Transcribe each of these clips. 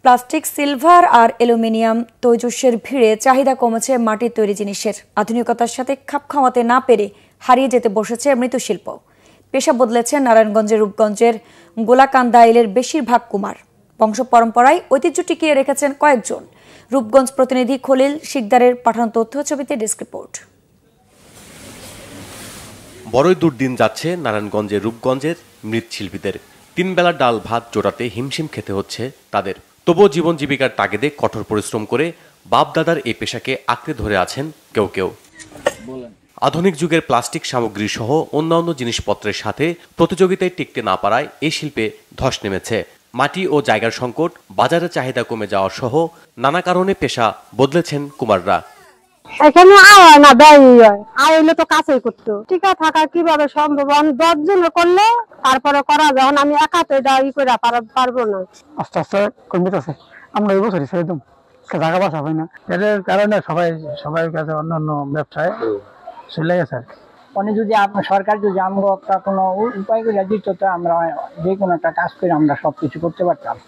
Plastic, silver আর aluminium তৈজসের ভিড়ে চাহিদা কমেছে মাটির তৈরি জিনিসের। আধুনিকতার সাথে খাপ খাওয়াতে না পেরে হারিয়ে যেতে বসেছে মৃৎশিল্প। পেশা বদলেছে নারায়ণগঞ্জের রূপগঞ্জের গোলাকান্দাইলের বেশিরভাগ কুমার। বংশ পরম্পরায় ঐতিহ্য টিকিয়ে রেখেছেন কয়েকজন। রূপগঞ্জ প্রতিনিধি খলিল শিকদারের পাঠানো তথ্য ছবিতে ডেস্ক রিপোর্ট। বড়ই দুর্দিন যাচ্ছে নারায়ণগঞ্জের রূপগঞ্জের মৃৎশিল্পীদের। 3 বেলা ডাল ভাত জোটাতে হিমশিম খেতে হচ্ছে তাদের। তবুও জীবন জীবিকার তাগিদে কঠোর পরিশ্রম করে বাপ দাদার এই পেশাকে আঁকড়ে ধরে আছেন কেউ কেউ। আধুনিক যুগের প্লাস্টিক সামগ্রী সহ অন্যান্য জিনিসপত্রের সাথে প্রতিযোগিতায় টিকতে না পারায় এই শিল্পে ধস নেমেছে। মাটি ও জায়গার সংকট, বাজারে চাহিদা কমে যাওয়া সহ নানা কারণে পেশা বদলেছেন কুমাররা। এখানে আয় না ব্যয় হয়, আয় হইলে তো কাছেই করতো। টিকা থাকা কিভাবে সম্ভব? 10 জনে করলে তারপরে করা যায়, আমি একা তো এটা করে পারবো না। আস্তে আস্তে কমিতে আছে, আমরা এই বছরই ছেড়ে দেবো, জায়গা বাসা হয় না। এর কারণে সবাই কাছে অন্যান্য ব্যবসায় চলে গেছে। মানে যদি আপনার সরকার যদি আমরা একটা কোনো উপায় করে দিত, তো আমরা যে কোনো একটা কাজ করে আমরা সবকিছু করতে পারতাম।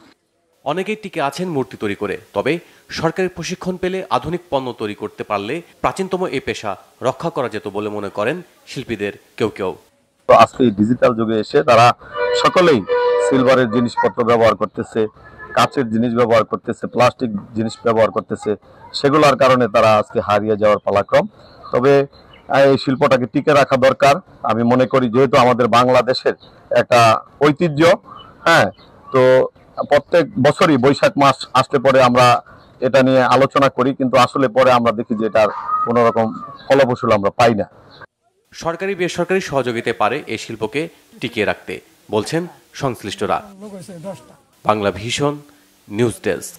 অনেকেই টিকে আছেন মূর্তি তৈরি করে, তবে সরকারি প্রশিক্ষণ পেলে আধুনিক পণ্য তৈরি করতে পারলে প্রাচীনতম এই পেশা রক্ষা করা যেত বলে মনে করেন শিল্পীদের কেউ কেউ। তো আজকে ডিজিটাল যুগে এসে তারা সকলেই সিলভারের জিনিসপত্র ব্যবহার করতেছে, কাচের জিনিস ব্যবহার করতেছে, প্লাস্টিক জিনিস ব্যবহার করতেছে। সেগুলোর কারণে তারা আজকে হারিয়ে যাওয়ার পালাক্রম। তবে এই শিল্পটাকে টিকে রাখা দরকার। আমি মনে করি যেহেতু আমাদের বাংলাদেশের একটা ঐতিহ্য, হ্যাঁ, তো প্রত্যেক বছরই বৈশাখ মাস আসলে পরে আমরা এটা নিয়ে আলোচনা করি, কিন্তু আসলে পরে আমরা দেখি যে এটার কোনো রকম ফলপ্রসূল আমরা পাই না। সরকারি বেসরকারি সহযোগিতায় পারে এই শিল্পকে টিকিয়ে রাখতে, বলছেন সংশ্লিষ্টরা। Bangla vision news desk.